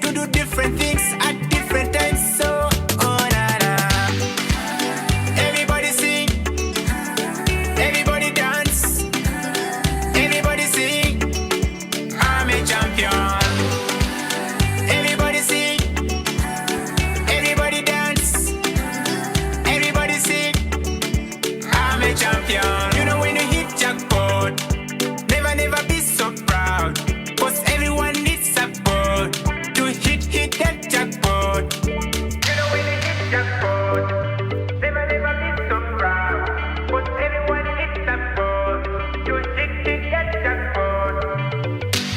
to do different things at different times. So, oh na na. Everybody sing, everybody dance, everybody sing. I'm a champion. Everybody sing, everybody dance, everybody sing. I'm a champion. You know when you hit jackpot, never be so proud. Cause everyone needs support to hit that jackpot. You know when you hit jackpot, never be so proud. Cause everyone needs support to hit that jackpot.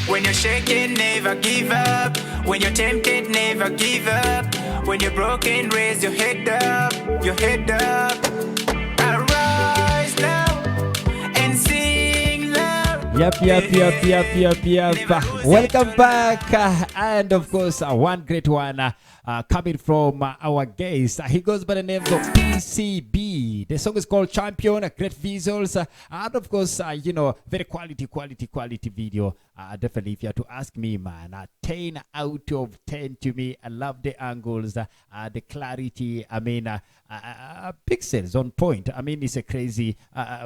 When you're shaking, never give up. When you're tempted, never give up. When you're broken, raise your head up, your head up. Arise now and sing loud. Yep. Welcome back. And of course, one great one coming from our guest. He goes by the name of PCB. The song is called Champion, great visuals. And of course, very quality video. Definitely, if you have to ask me, man, 10 out of 10 to me. I love the angles, the clarity. I mean, pixels on point. I mean, it's a crazy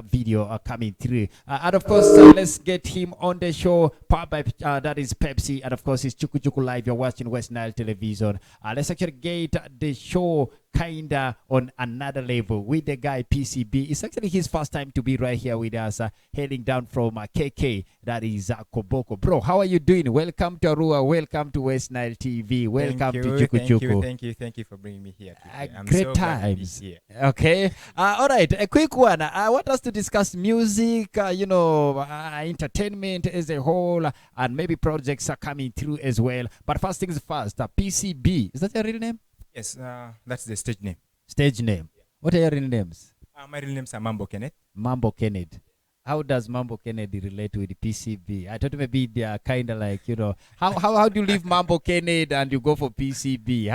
video coming through. And of course, let's get him on the show. Powered by that is Pepsi, and of course, it's Chuku Live. You're watching West Nile Television. Let's actually get the show kinda on another level with the guy PCB. It's actually his first time to be right here with us, hailing down from KK. That is Koboko. Bro, how are you doing? Welcome to Arua. Welcome to West Nile TV. Welcome to Chuku. Thank you for bringing me here today. I'm great so times. glad to be here. Okay. All right. A quick one. I want us to discuss music, entertainment as a whole, and maybe projects are coming through as well. But first things first, PCB. Is that your real name? Yes, that's the stage name. Stage name. What are your real names? My real names are Mambo Kenneth. Mambo Kennedy. How does Mambo Kennedy relate with PCB? I thought maybe they are kind of like, how do you leave Mambo Kennedy and you go for PCB?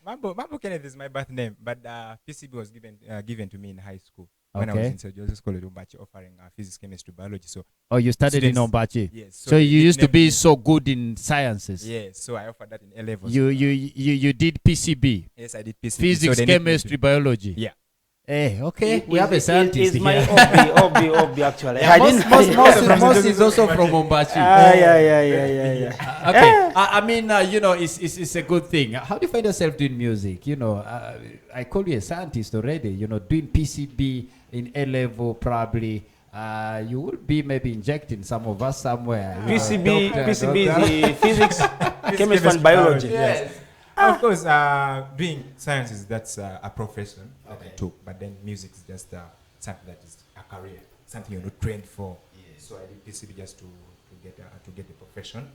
Mambo Kenneth is my birth name, but PCB was given to me in high school. When I was in St. Joseph's College, Ombachi, offering physics, chemistry, biology. So, you studied in Ombachi? Yes. So you used to be so good in sciences? Yes. So I offered that in A levels. You did PCB? Yes, I did PCB. Physics, chemistry, biology? Yeah. Okay. We have a scientist here. My hobby actually. Most is also from Ombachi. Yeah. Okay. I mean, it's a good thing. How do you find yourself doing music? I call you a scientist already. Doing PCB in A level probably. You will be maybe injecting some of us somewhere. PCB is the physics, chemistry, and biology. Yes. Of course, doing sciences, that's a profession that I took, but then music is just something that is a career, something you're not trained for. Yes. So I did PCB just to get the profession.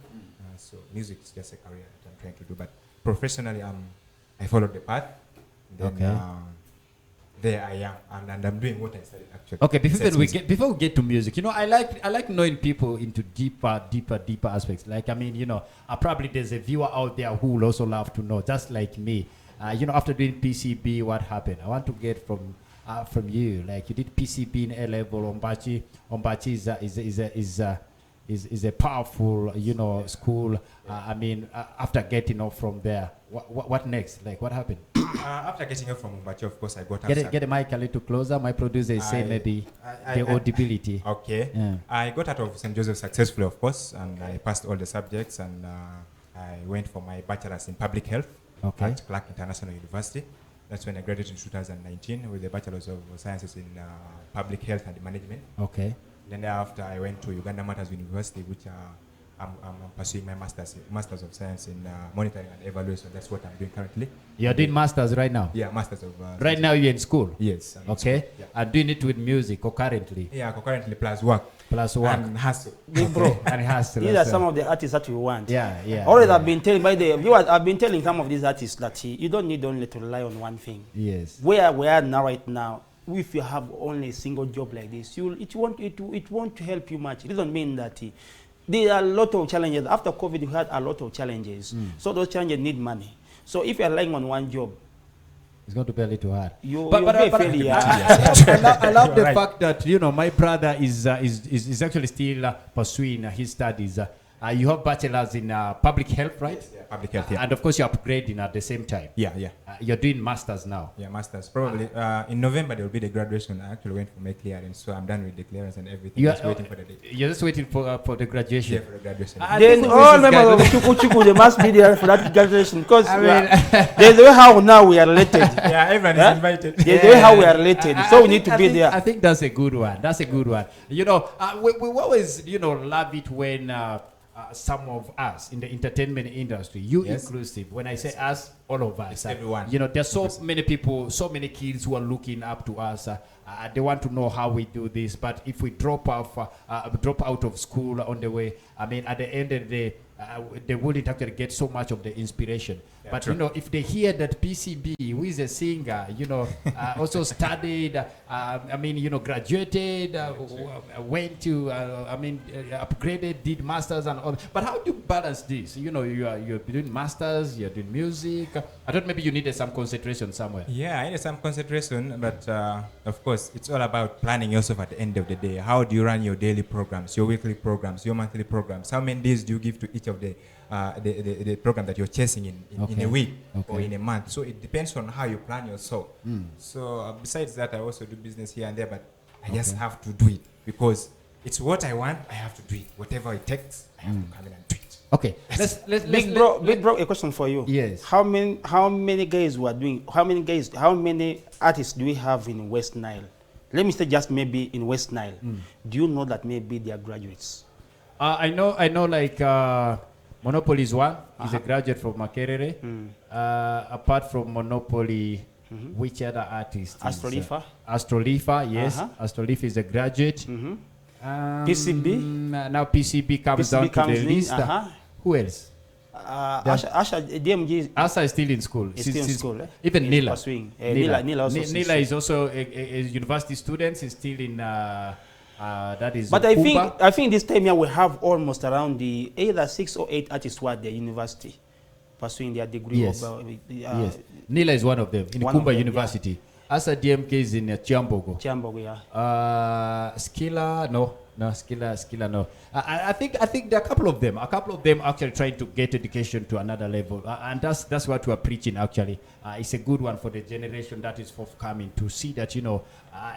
So music is just a career that I'm trying to do, but professionally, I followed the path. Then, there I am, and I'm doing what I studied actually. Okay, before we get to music, I like knowing people into deeper aspects. Like, I mean, probably there's a viewer out there who will also love to know, just like me. After doing PCB, what happened? I want to get from you. Like, you did PCB in A level. Ombachi is a powerful, school. I mean, after getting off from there, what next? Like, what happened? After getting off from Umbachi, of course, I got get the mic a little closer. My producer is saying maybe the audibility. Okay. Yeah. I got out of St. Joseph successfully, of course, and I passed all the subjects, and I went for my bachelor's in public health at Clark International University. That's when I graduated in 2019 with a bachelor's of sciences in public health and management. Okay. Then thereafter, I went to Uganda Matters University, which I'm pursuing my master's of science in monitoring and evaluation. That's what I'm doing currently. You're doing masters right now? Yeah, masters of right now you're in school? Yes. Okay. School, yeah. And doing it with music concurrently? Yeah, concurrently plus work. And hustle. Big bro. And hustle. These are some of the artists that we want. Yeah. Always I've been telling I've been telling some of these artists that you don't need only to rely on one thing. Yes. Where we are now right now, if you have only a single job like this, it won't help you much. It doesn't mean that there are a lot of challenges. After COVID, we had a lot of challenges. So those challenges need money. So if you're relying on one job, it's going to be a little hard. I love the fact that my brother is actually still pursuing his studies. You have bachelor's in public health, right? Yeah, public health, yeah. And of course, you're upgrading at the same time. Yeah. You're doing masters now. Yeah, masters. Probably in November there will be the graduation. I actually went for my clearance, so I'm done with the clearance and everything. Just waiting for the date. You're just waiting for the graduation. Yeah, for the graduation. Then all members of Chuku, they must be there for that graduation because there's the way how now we are related. Yeah, everyone is invited. There's the way how we are related, so we need to be there. I think that's a good one. That's a good one. You know, we always, love it when some of us in the entertainment industry, you inclusive, when I say us, all of us, everyone. There's so many people, so many kids who are looking up to us. They want to know how we do this, but if we drop out of school on the way, I mean, at the end of the day, they wouldn't actually get so much of the inspiration. Yeah, but true. If they hear that PCB, who is a singer, also studied, graduated, went to, upgraded, did masters and all. But how do you balance this? You're doing masters, you're doing music. I thought maybe you needed some concentration somewhere. Yeah, I needed some concentration, but of course, it's all about planning yourself at the end of the day. How do you run your daily programs, your weekly programs, your monthly programs? How many days do you give to each of the program that you're chasing in a week or in a month? So it depends on how you plan yourself. So besides that, I also do business here and there, but I just have to do it because it's what I want. I have to do it. Whatever it takes, I have to come in and do it. Okay. Big bro, a question for you. Yes. How many guys were doing? How many artists do we have in West Nile? Let me say just maybe in West Nile. Do you know that maybe they are graduates? I know. Like Monopoly is one. He's a graduate from Makerere. Apart from Monopoly, which other artist? Astrolifa. Astrolifa, yes. Astrolifa is a graduate. PCB. Now PCB comes down to the list. Who else? Asha DMG. Asa is still in school. Is still in school. Even Nila. Nila is also a university student. He's still in. That is. But I think this time here we have almost around either 6 or 8 artists who are at the university pursuing their degree. Yes. Yes. Nila is one of them in Kumba University. Yeah. Asa DMK is in Chiambogo. Chiambogo, yeah. Skilla, no. Skilla, no. I think there are a couple of them. A couple of them actually trying to get education to another level, and that's what we are preaching. Actually, it's a good one for the generation that is forthcoming to see that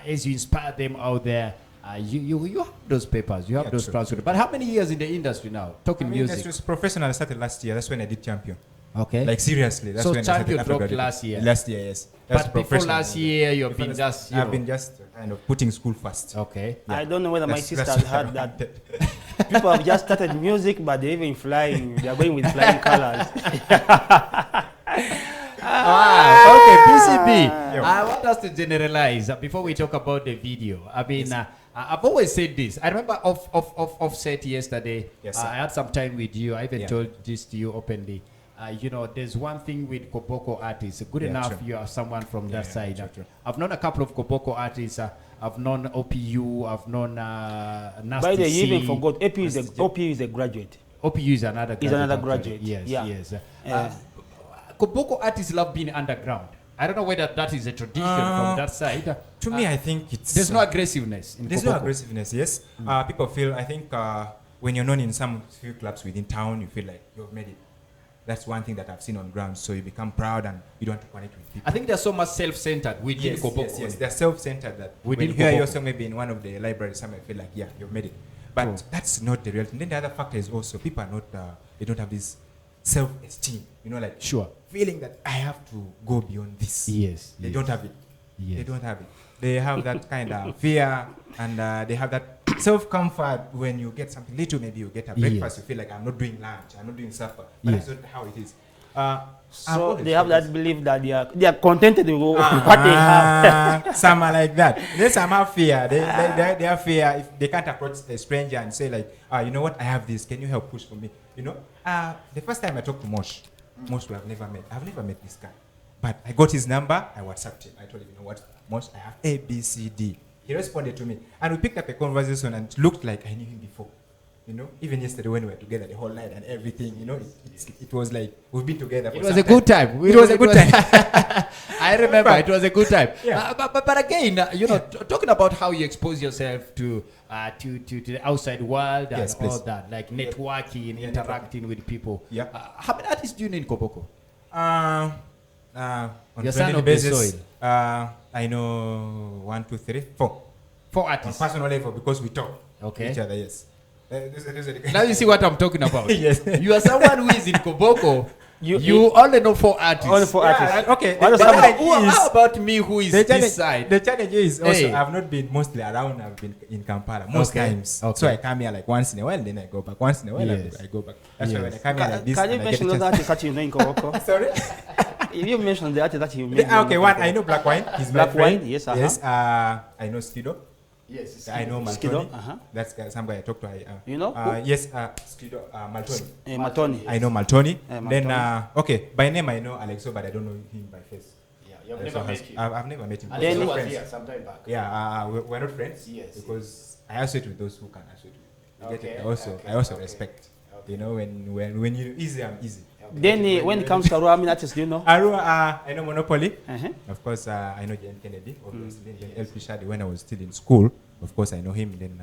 as you inspire them out there. You have those papers, you have those transcripts. But how many years in the industry now? Talking music. It was professional. I started last year. That's when I did Champion. Okay. Like seriously. That's so when Champion dropped last year. Last year, yes. That's but before last year, you've been just. I've been just kind of putting school first. Okay. Yeah. I don't know whether my sisters had that. People have just started music, but they're even flying. They are going with flying colors. Okay, PCB. I want us to generalize before we talk about the video. I mean, I've always said this. I remember offset yesterday. Yes, I had some time with you. I even told this to you openly. There's one thing with Koboko artists. Good enough, you are someone from that side. True. I've known a couple of Koboko artists. I've known OPU. I've known Nasty. By the way, you even forgot. OPU is a graduate. OPU is another graduate. Is another graduate. Yes. Koboko artists love being underground. I don't know whether that is a tradition from that side. To me, I think there's no aggressiveness in There's Koboko. no aggressiveness, yes. People feel, I think, when you're known in some few clubs within town, you feel like you've made it. That's one thing that I've seen on ground. So you become proud and you don't want to connect with people. I think they're so much self-centered within Koboko. Yes, they're self-centered that when you hear your song maybe in one of the libraries, somewhere feel like, you've made it. But that's not the real thing. Then the other factor is also people are not, they don't have this self-esteem, feeling that I have to go beyond this. They don't have it. They don't have it. They have that kind of fear, and they have that self-comfort when you get something little. Maybe you get a breakfast, you feel like I'm not doing lunch, I'm not doing supper. But that's not how it is. So they have that belief that they are contented with what they have. Some are like that. Then some have fear. They have fear if they can't approach a stranger and say like, you know what, I have this. Can you help push for me? The first time I talked to Mosh we have never met. I've never met this guy. But I got his number, I WhatsApped him. I told him, what, Mosh, I have A, B, C, D. He responded to me. And we picked up a conversation and it looked like I knew him before. You know, even yesterday when we were together the whole night and everything, you know, it was like we've been together. It was a good time. It was a good time. I remember it was a good time. Yeah. But again, you know, talking about how you expose yourself to the outside world and Yes, all please. that, like networking, interacting with people. Yeah. How many artists do you know in Koboko? On Your a son friendly of the basis, soil. I know 1, 2, 3, 4. 4 On artists. personal level because we talk Okay. to each other. Yes. Now you see what I'm talking about. Yes. You are someone who is in Koboko. You- You only know 4 artists. Only 4 artists. Okay. What The is somebody- challenge How is- about me who is the this side? challenge is also Hey. I've not been mostly around. I've been in Kampala most Okay. times. Okay. So I come here like once in a while, then I go back. Once in a while, Yes. I go back. That's why when I come here like this, Can you and I get mention a those chance- artists that you know in Koboko? Sorry. If you mention the artist that you mentioned. Okay, one I know Black Wine. He's Black my friend. Wine, yes, Yes. I know Skido. Yes. I know Skido, Maltoni. That's some guy I talked to. You know who? Yes. Skido. Maltoni. Matoni. I know Maltoni. Maltoni. Then okay, by name I know Alexo, but I don't know him by face. Yeah, you have Alexo never has- met him. I've never met him. And Then he We're was friends. here sometime back. Yeah, we're not friends. Yes, Because I associate with those who can associate with. You get it? Okay, I also okay. respect. You know, when you're easy, I'm easy. Then when it comes to Arua, how many artists do you know? Arua, I know Monopoly. Uh-huh. Of course, I know Jane Kennedy. Obviously, then El Shadi when I was still in school. Of course, I know him. Then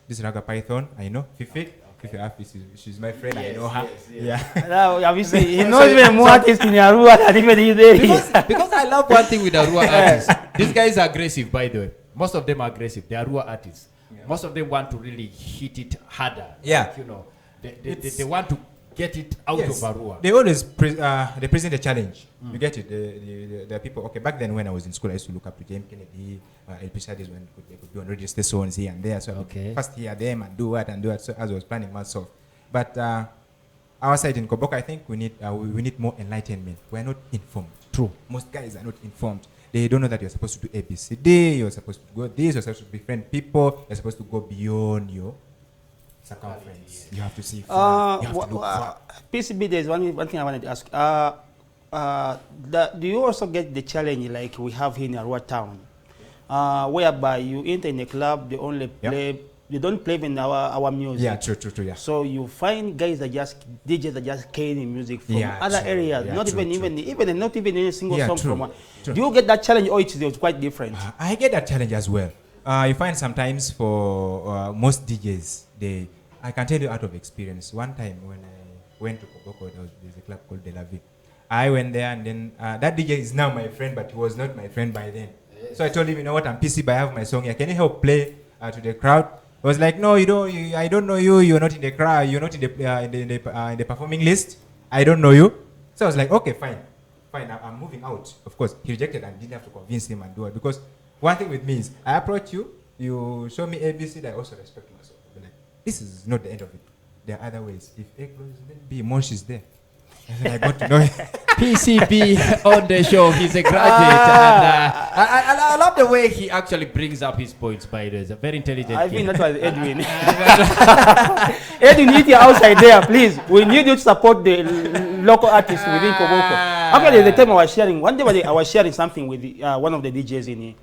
this Raga Python, I know Fifi. Fifi Haffi, she's my friend. I know her. yes. Yeah. Now, have you seen, he knows even more artists in Arua than even he there. Because I love one thing with Arua artists. These guys are aggressive, by the way. Most of them are aggressive. They are Arua artists. Most of them want to really hit it harder. Yeah. Like, you know, they want to get it out of Arua. They always they present a challenge. You get it? The people. Okay, back then when I was in school, I used to look up to James Kennedy, El Shadi when they could be on radio stations here and there. So I Okay. would first hear them and do what and do what. So as I was planning myself, but our side in Koboko, I think we need more enlightenment. We are not informed. True. Most guys are not informed. They don't know that you're supposed to do ABCD. You're supposed to go this. You're supposed to befriend people. You're supposed to go beyond your circumference. You have to see far. You have to look far. PCB, there's one thing I wanted to ask. Do you also get the challenge like we have here in Arua town, whereby you enter in a club, they only play, they don't play in our music. Yeah, true, yeah. So you find guys that DJs that just carrying music from Yeah, other true. areas, Yeah, not true, even not even any single Yeah, song true, from one. true. Do you get that challenge or it's quite different? I get that challenge as well. You find sometimes for most DJs, I can tell you out of experience. One time when I went to Koboko, there's a club called De La Vie. I went there and then that DJ is now my friend, but he was not my friend by then. So I told him, you know what, I'm PCB, I have my song here. Can you help play to the crowd? He was like, no, I don't know you. You're not in the crowd. You're not in the performing list. I don't know you. So I was like, okay, fine. I'm moving out. Of course, he rejected and didn't have to convince him and do it because one thing with me is I approach you, you show me ABC, I also respect myself. But like, this is not the end of it. There are other ways. If A closes, then B, Mosh is there. And then I got to know him. PCB on the show. He's a graduate. And, I love the way he actually brings up his points, by the way. He's a very intelligent I kid. think that was Edwin. Edwin, need you outside there, please. We need you to support the local artists within Koboko. Actually, the time I was sharing, one day I was sharing something with one of the DJs in here.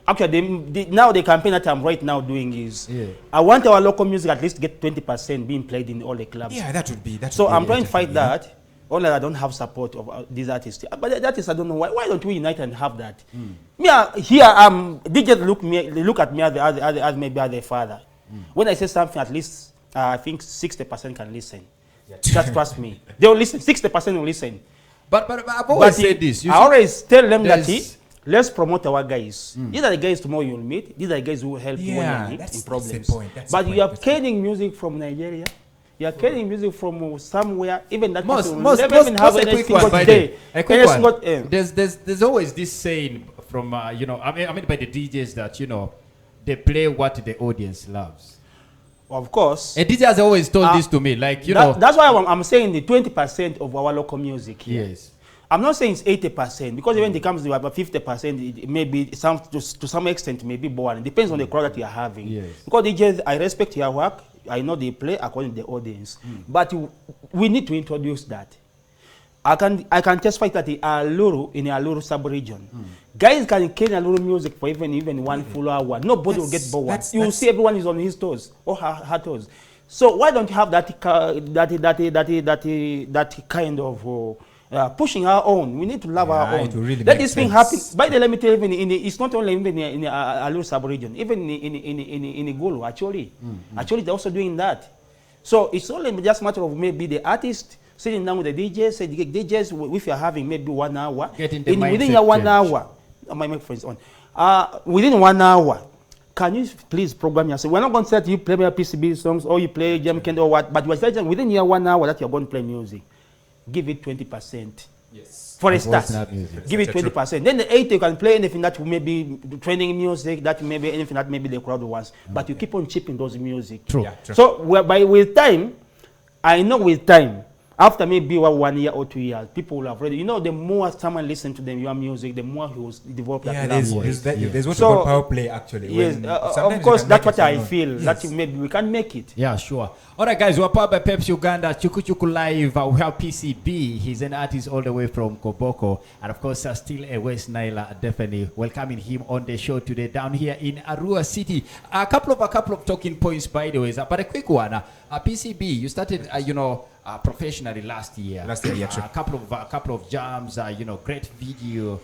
Actually, now the campaign that I'm right now doing is, I want our local music at least get 20% being played in all the clubs. Yeah, that would be. So I'm trying to fight that. Only I don't have support of these artists. But that is, I don't know why don't we unite and have that? Me here, DJs look at me as maybe as their father. When I say something, at least I think 60% can listen. Just trust me. They will listen. 60% will listen. But I've always said this. I always tell them that let's promote our guys. These are the guys tomorrow you'll meet. These are the guys who will help you when you in problems. But you are carrying music from Nigeria. You are carrying music from somewhere, even that most even have a quick one, by the a quick one. There's always this saying from you know, I mean by the DJs that you know they play what the audience loves. Of course. A DJ has always told this to me, like you know. That's why I'm saying the 20% of our local music here. Yes. I'm not saying it's 80% because when it comes to about 50%, it may be to some extent may be boring. It depends on the crowd that you are having. Yes. Because DJs, I respect your work. I know they play according to the audience, but we need to introduce that. I can testify that in Aluru sub-region, guys can carry Aluru music for even one full hour. Nobody will get bored. You will see everyone is on his toes or her toes. So why don't you have that kind of pushing our own? We need to love our own. Really Let this thing happen. sense. By the let me tell you, it's not only even in Alu sub-region, even in Gulu, actually. Actually, they're also doing that. So it's only just a matter of maybe the artist sitting down with the DJs, say, DJs, if you're having maybe 1 hour, within your 1 hour, my microphone is on. Within 1 hour, can you please program yourself? We're not going to say that you play PCB songs or you play Jam Kendo or what, but we're saying within your 1 hour that you're going to play music, give it 20%. Yes. For a start, give it 20%. Then the 80 you can play anything that may be trending music, that may be anything that maybe the crowd wants, but you keep on chipping those music. True. Yeah, true. So with time, I know with time, after maybe 1 year or 2 years, people will have read. You know, the more someone listens to them, your music, the more he will develop that love for it. There's what So, we call power play actually. Yes, when of sometimes you course, can that's make what it I alone. feel. Yes. That maybe we can make it. Yeah, sure. All right, guys, we're powered by Pepsi Uganda, Chuku Live. We have PCB. He's an artist all the way from Koboko. And of course, still a West Nile, definitely welcoming him on the show today down here in Arua City. A couple of talking points, by the way, but a quick one. PCB, you started, professionally last year. Last year, yeah, true. A couple of jams, great video.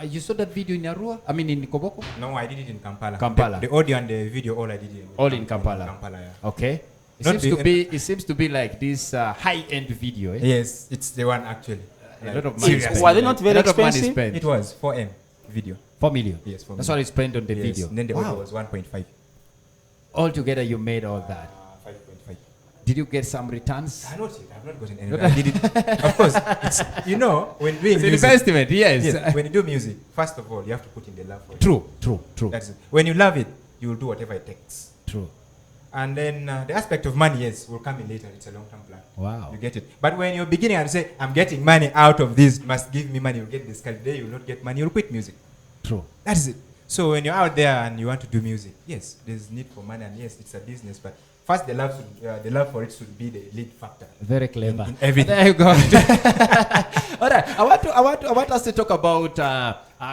You saw that video in Arua? I mean, in Koboko? No, I did it in Kampala. Kampala. The audio and the video, all I did All in Kampala. Kampala, yeah. Okay. Not It seems to be like this high-end video. Eh? Yes, it's the one actually. A lot of money seriously. spent. Were they not very A lot of money expensive? spent. It was 4M video. 4 million. Yes, 4 That's million. what it's spent on the Yes, video. and then the audio Wow. was 1.5. Altogether, you made all that. 5.5. Did you get some returns? I've not gotten any. I did it. Of course, it's, when doing It's an music, investment, yes. yes, when you do music, first of all, you have to put in the love for it. True. That's it. When you love it, you will do whatever it takes. True. And then the aspect of money, yes, will come in later. It's a long-term plan. Wow. You get it. But when you're beginning and say, I'm getting money out of this, must give me money, you'll get this. Today you will not get money, you'll quit music. True. That is it. So when you're out there and you want to do music, yes, there's need for money, and yes, it's a business. But first, the love for it should be the lead factor. Very clever. In everything. There you go. All right. I want us to talk about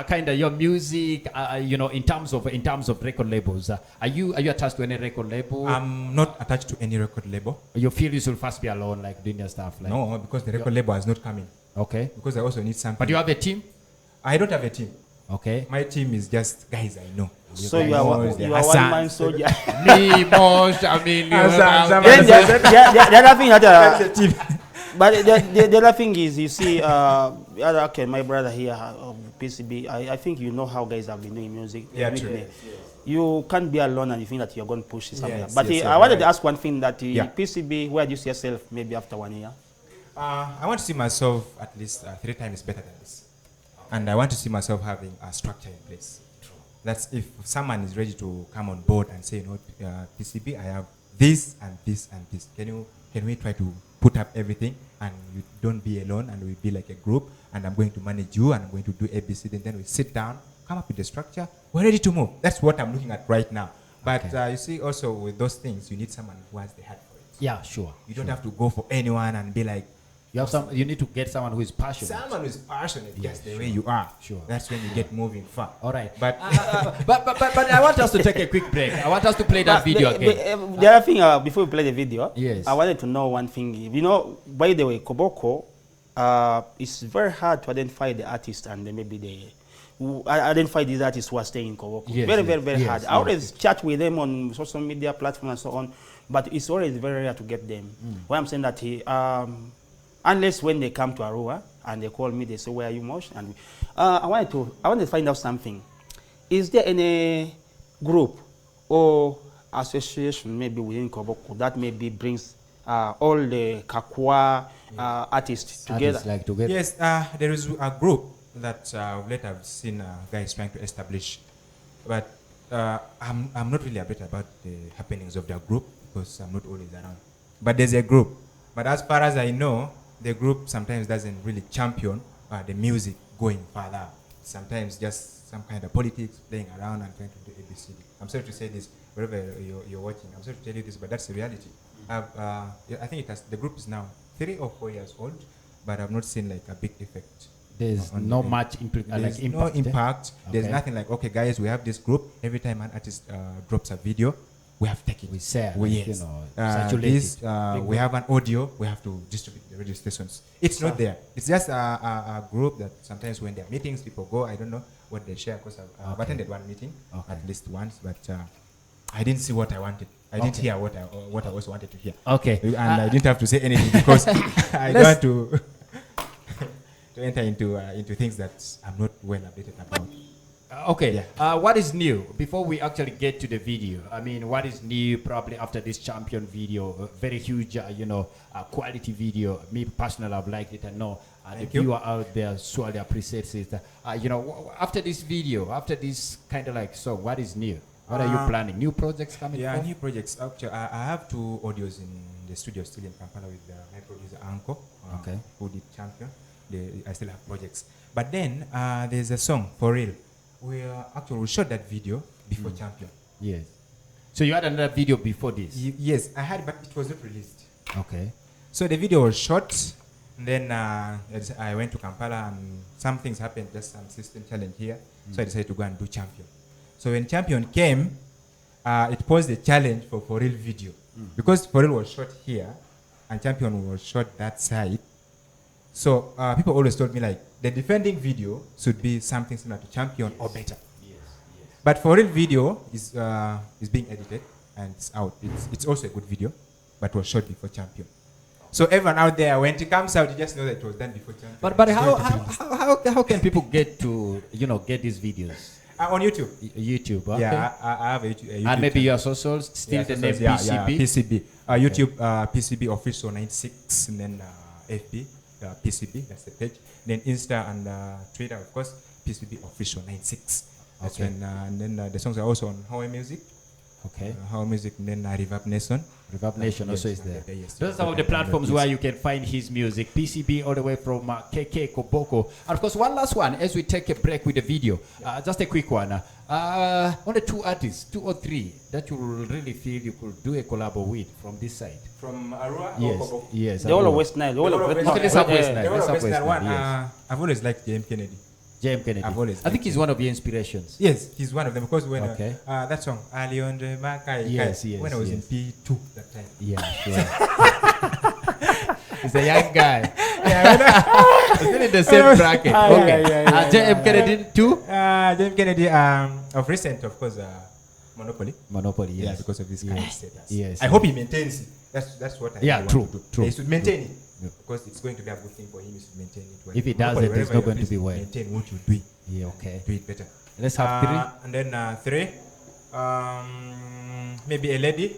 kind of your music. In terms of record labels. Are you attached to any record label? I'm not attached to any record label. You feel you should first be alone, like doing your stuff. Like, No, because the record label has not come in. Okay. Because I also need something. But you have a team. I don't have a team. Okay. My team is just guys I know. So you are Hassan. one-man soldier. Me, Mosh. I mean, Hassan, Then the other thing that That's the team. but the other thing is, you see, okay, my brother here, PCB, I think you know how guys have been doing music. Yeah, with true. me. You can't be alone and you think that you're going to push it somewhere. Yes, But yes, I you're wanted right. to ask one thing that Yeah. PCB, where do you see yourself maybe after 1 year? I want to see myself at least 3 times better than this. And I want to see myself having a structure in place. That's if someone is ready to come on board and say, PCB, I have this and this and this. Can we try to put up everything and you don't be alone and we be like a group and I'm going to manage you and I'm going to do ABC. Then we sit down, come up with the structure. We're ready to move. That's what I'm looking at right now. But Okay. you see also with those things, you need someone who has the heart for it. Yeah, sure. You don't have to go for anyone and be like, You need to get someone who is passionate. someone who is passionate, Yeah, just the sure. way you are. Sure. That's when you get moving far. All right. But But I want us to take a quick break. I want us to play that video again. The other thing, before we play the video, Yes. I wanted to know one thing. By the way, Koboko, it's very hard to identify the artist and then maybe identify these artists who are staying in Koboko. Yes, Very, yes, very, very yes, hard. yes. I always chat with them on social media platforms and so on, but it's always very rare to get them. Why I'm saying that, unless when they come to Arua and they call me, they say, where are you, Mosh? And I wanted to find out something. Is there any group or association maybe within Koboko that maybe brings all the Kakwa artists together? Artists like together. yes, there is a group that later I've seen guys trying to establish. But I'm not really updated about the happenings of their group because I'm not always around. But there's a group. But as far as I know, the group sometimes doesn't really champion the music going further. Sometimes just some kind of politics, playing around and trying to do ABCD. I'm sorry to say this, wherever you're watching, I'm sorry to tell you this, but that's the reality. I think the group is now 3 or 4 years old, but I've not seen like a big effect. There's on no the- much There's impact. no impact. There's Okay. nothing like, okay, guys, we have this group. Every time an artist drops a video, we have to take it. We sell, Yes. you know, saturate This, it. we have an audio. We have to distribute the radio stations. It's not there. It's just a group that sometimes when there are meetings, people go. I don't know what they share because I've attended one meeting at least once, but I didn't see what I wanted. I didn't hear what I also wanted to hear. Okay. And I didn't have to say anything because I don't want to to enter into things that I'm not well updated about. Okay. What is new before we actually get to the video? I mean, what is new probably after this champion video? Very huge, quality video. Me personally, I've liked it. I know the viewer out there surely appreciates it. After this video, after this kind of like song, what is new? What are you planning? New projects coming? Yeah, new projects. Actually, I have 2 audios in the studio still in Kampala with my producer Anko, who did champion. I still have projects. But then there's a song for real. We shot that video before champion. Yes. So you had another video before this? Yes, I had, but it was not released. Okay. So the video was shot, and then I went to Kampala, and some things happened, just some system challenge here. So I decided to go and do champion. So when champion came, it posed a challenge for real video. Because for real was shot here, and champion was shot that side. So people always told me like, the defending video should be something similar to champion or better. Yes. But for real video is being edited and it's out. It's also a good video, but was shot before champion. So everyone out there, when it comes out, you just know that it was done before champion. But how can people get to get these videos? On YouTube. YouTube. Okay. Yeah, I have a YouTube. And maybe your socials still the name PCB. PCB. YouTube PCB official 96, and then FB PCB. That's the page. Then Insta and Twitter, of course, PCB official 96. That's when, and then the songs are also on How Music. Okay. How Music, and then Reverb Nation. Reverb Nation also is there. Yes, Those are some of the platforms where you can find his music. PCB all the way from KK, Koboko. And of course, one last one as we take a break with the video. Just a quick one. Only 2 artists, 2 or 3 that you really feel you could do a collab with from this side. From Arua or Yes, Koboko? yes. The whole of West Nile. The whole of West Nile. Okay, let's have West Nile. The Let's one have West Nile. one. Yes. I've always liked James Kennedy. JM Kennedy. I've always I think he's one of your inspirations. Yes, he's one of them because when that song Ali on the Makai, Yes, when I was in P2 that time. Yeah, sure. He's a young guy. He's still in the same bracket. Okay. JM Kennedy too? James Kennedy, of recent, of course, Monopoly. Monopoly, yes. Yeah, because of this kind of status. Yes. I hope he maintains it. That's what I really true, want to do. true. He should maintain it. Yeah. Because it's going to be a good thing for him. He should maintain it well. If he does Monopoly, it, it's wherever not you going are, to be please well. Maintain what you're doing. Yeah, okay. Do it better. Let's have 3. And then 3, maybe a lady.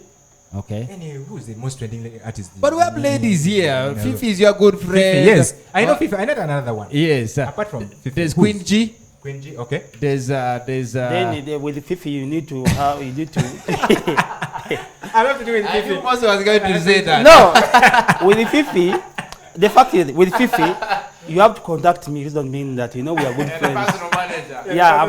Okay. Who is the most trending artist? But we have ladies here. Fifi is your good friend. Yes, I know Fifi. I know another one. Yes. Apart from Fifi, There's Queen G. Queen G, okay. There's Then with Fifi, you need to. I love to do it with I Fifi. knew Mosh was going to say that. No, with the Fifi, the fact is, with Fifi, you have to contact me. It doesn't mean that we are good friends. Yeah,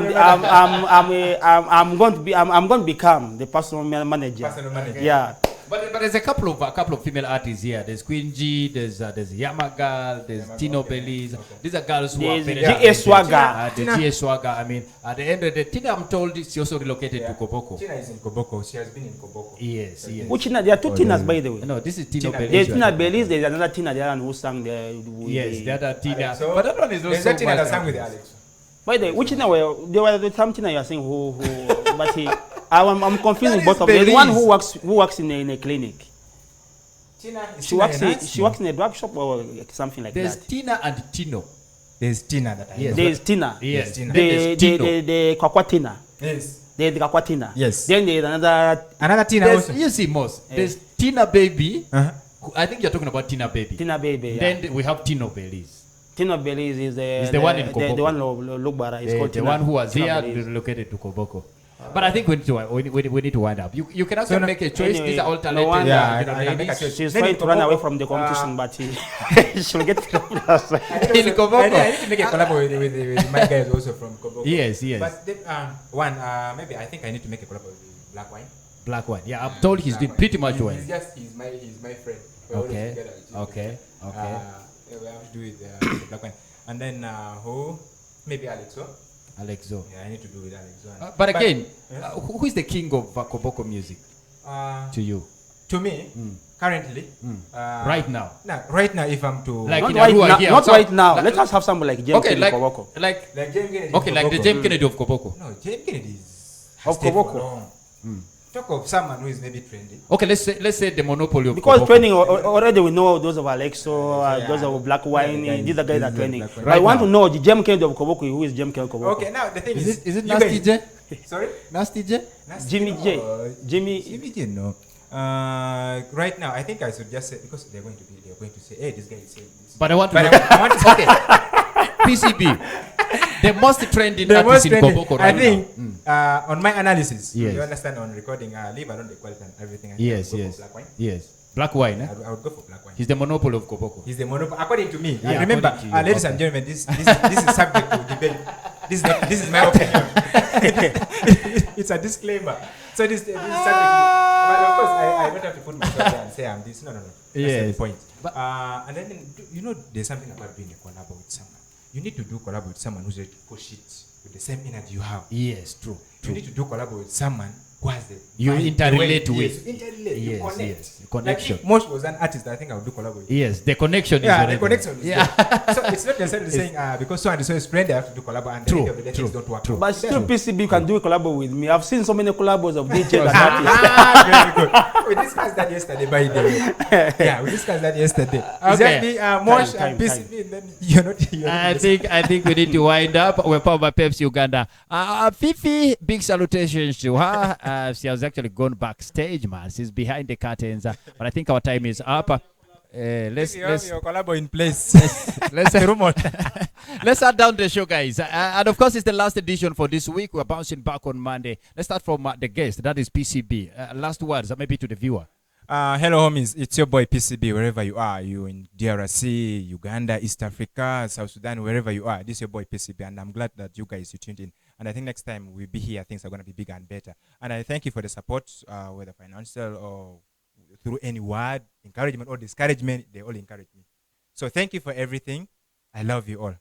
I'm going to become the personal manager. Personal manager. Yeah. But there's a couple of female artists here. There's Queen G, there's Yamagal, there's Tino Belize. These are girls who are There's very G.A. Swagger. the G.A. Swagger. I mean, at the end of the day, Tina, I'm told she also relocated to Koboko. Tina is in Koboko. She has been in Koboko. Yes. Which Tina? There are 2 Tinas, by the way. No, this is Tino Tina. Belize. There's Tina Belize. There's another Tina, the one who sang the. Yes, the other Tina. So, But that one is there's also that Tina that much- sang with Alex. By the way, which Tina there were some Tina you are saying who but I'm confused with both of them. There's one who works in a clinic. Tina, She works in a drug shop or something like There's that. Tina and Tino. There's Tina that I know. Yes. There's Tina. Yes. Tina. Then there's Tino. The Kwakwa Tina. Yes. There's the Kwakwa Tina. Yes. Then there's Another Tina There's, also. you see, Mosh. There's Tina Baby. Uh-huh. I think you're talking about Tina Baby. Tina Baby. Yeah. Then we have Tino Belize. Tina Belize is the one in Koboko. the one Lugbara is called The Tina. one who was Tina here Belize. relocated to Koboko. But I think we need to wind up. You can actually So make a choice. Anyway, These are all no talented. wonder. Yeah, I can make a ladies. choice. She's Then trying in to run away Koboko, from the competition, but she'll get it. In Koboko. I need to make a collab with my guys also from Koboko. Yes. But then, maybe I think I need to make a collab with Black Wine. Black one. Yeah, I'm told he's doing pretty much well. He's my friend. We're always Okay. together. Okay. We have to do with Black Wine. And then who? Maybe Alexo. Alexo. Yeah, I need to do with Alexo. But again, who is the king of Koboko music? to you? To me, currently, Right now. right now, if I'm to Like Not in right Arua now. here, Not so- right now. like- Let us have somebody like James Okay, Kennedy like Koboko. like James Kennedy, okay, like the Koboko. James Kennedy of Koboko. No, James Kennedy is Of stayed for Koboko. long. Talk of someone who is maybe trendy. Okay, let's say the monopoly of Because Koboko. training already we know those of Alexo, those of Black Wine. guys- These are guys that are these are training. Black Wine. But I Right want now. to know the James Kennedy of Koboko. Who is James Kennedy Koboko? Okay, now the thing Is it you Nasty guys- J? Sorry, Nasty J? Nasty Jimmy J. or- Jimmy. Jimmy J, no. Right now, I think I should just say, because they're going to say, hey, this guy is saying this. But I want to But know. I want to Okay. PCB. The most trending The artist most in trending, Koboko I right think, now. on my analysis, Yes. you understand, on recording, leave alone the quality and everything. I think Yes, I would go yes. for Black Wine. Yes. Black wine, eh? I would go for Black Wine. He's the monopoly of Koboko. He's the monopoly, according to me. Yeah, Remember, according to you, ladies okay. and gentlemen, this is subject to debate. This is my opinion. It's a disclaimer. So this is subject to. But of course, I don't have to put myself there and say I'm this. No. That's not the Yes. point. But- And then you know, there's something about doing a collab with someone. You need to do collab with someone who's ready to push it with the same energy you have. Yes, true. You need to do collab with someone who has the You mind, interrelate the way- with. Yes, you interrelate. You Yes, connect. yes. Connection. Like if Mosh was an artist, I think I would do collab with. Yes, the connection is Yeah, already the connection is Yeah. there. So it's not necessarily saying because so and so is friend, they have to do collab, and True, the end of the day things don't work. true. But still, PCB can do a collab with me. I've seen so many collabs of DJ and Very good. We discussed that yesterday, by the way. Yeah, we discussed that yesterday. Exactly, Mosh Time, and PCB, and then you're not. I think we need to wind up. We're powered by Pepsi Uganda. Fifi, big salutations to her. She has actually gone backstage, man. She's behind the curtains. But I think our time is up. Let's You have your collab in place. let's Rumor. let's start down the show, guys. And of course, it's the last edition for this week. We're bouncing back on Monday. Let's start from the guest. That is PCB. Last words, maybe to the viewer. Hello, homies. It's your boy PCB, wherever you are. You in DRC, Uganda, East Africa, South Sudan, wherever you are. This is your boy PCB, and I'm glad that you guys you tuned in. And I think next time we'll be here, things are going to be bigger and better. And I thank you for the support, whether financial or through any word, encouragement or discouragement. They all encourage me. So thank you for everything. I love you all.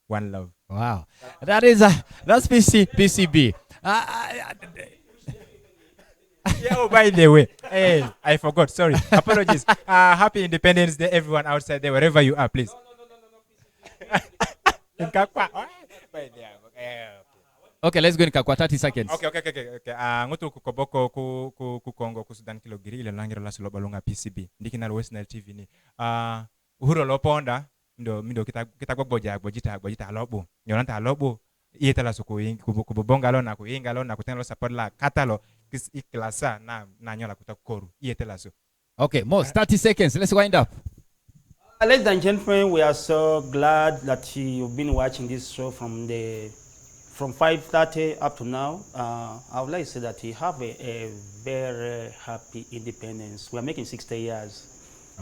One love. Wow, that's PCB. Yeah, oh, by the way, hey, I forgot. Sorry. Apologies. Happy Independence Day, everyone outside there, wherever you are, please. In Kakwa. By the way, Okay, let's go in Kakwa, 30 seconds. okay. Ngutu ku Koboko ku Congo ku Sudan kilo giri ile langiro la sulo balunga PCB. Ndiki na West Nile TV ni. Uhuru loponda ndo kita gbojita lobo. Yolanta lobo. Ieta la suku kubonga lo na kuinga lo na kutenda lo support la katalo iklasa na nyola kutakoru. Ieta la su. Okay, Mosh, 30 seconds. Let's wind up. Ladies and gentlemen, we are so glad that you've been watching this show from 5:30 up to now. I would like to say that we have a very happy independence. We are making 60 years.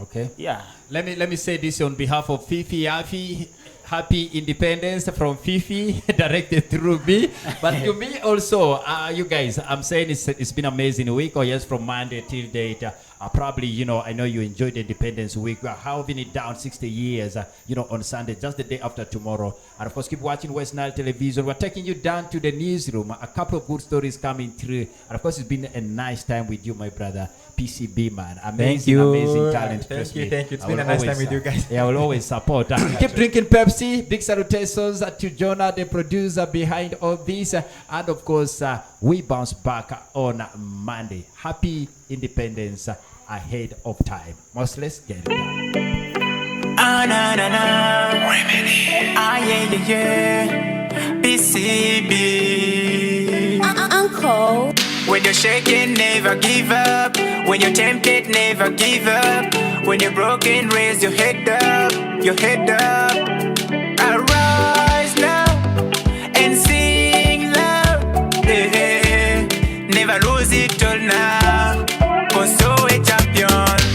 Okay. Yeah. Let me say this on behalf of Fifi, Haffi. Happy Independence from Fifi, directed through me. But to me also, you guys, I'm saying it's been an amazing week, or yes, from Monday till date. Probably, I know you enjoyed the Independence Week. We are having it down 60 years, on Sunday, just the day after tomorrow. And of course, keep watching West Nile Television. We're taking you down to the newsroom. A couple of good stories coming through. And of course, it's been a nice time with you, my brother. PCB, man. Amazing talent. Thank you. It's I been will a nice time always, with you guys. Yeah, I will always support. Keep drinking Pepsi. Big salutations to Jonah, the producer behind all this. And of course, we bounce back on Monday. Happy Independence ahead of time. Let's get it done. Na na na. Yeah. PCB. Uncle. When you're shaking, never give up. When you're tempted, never give up. When you're broken, raise your head up. Your head up.